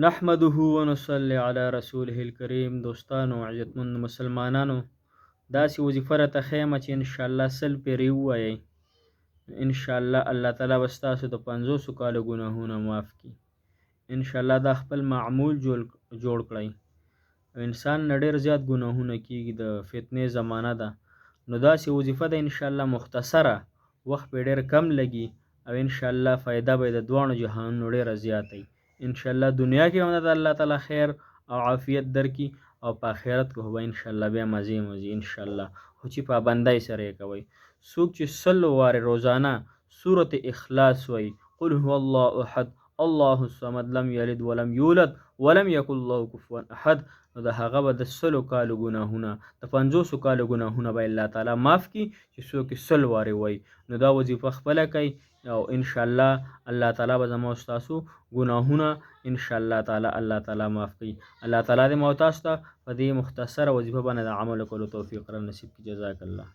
نحمده ونصلي علی رسوله الکریم. دوستانو، عزتمند مسلمانانو، داسې وظیفه راته ښیمه چې انشاءالله 100 پیرې ووایئ. انشاءالله الله تعالی به ستاسو د 50 کالو ګناهونه معاف کړي. انشاءالله دا خپل معمول جوړ کړئ. انسان نه ډېر زیات ګناهونه کېږي، د فتنې زمانه ده، نو داسې وظیفه ده انشاءالله مختصره، وخت پرې ډېر کم لګي او انشاءالله فایده به یې د دواړو جهانونو ډېره زیاته وي. انشاءالله دنیا کې هم د الله تعالی خیر او عافیت درکړي او په آخرت کې به انشاءالله بیا مزې انشاءالله، خو چې پابندۍ سره یې کوئ. څوک چې 100 وارې روزانه سورة اخلاص وایي، قل هو الله احد الله الصمد لم یلد ولم یولد ولم یکن له کفوا احد، نو د هغه به د 100 کالو ګناهونه، د 50 کالو ګناهونه به الله تعالی معاف کړي چې څوک 100 وارې وایي. نو دا وظیفه خپله کوي او انشاءالله الله تعالی به زما او ستاسو ګناهونه انشاءالله تعالی الله تعالی معاف کړي. الله تعالی دې ما او تاسو ته په دې مختصره وظیفه باندې د عمل کولو توفیق را نصیب کړي. جزاک الله.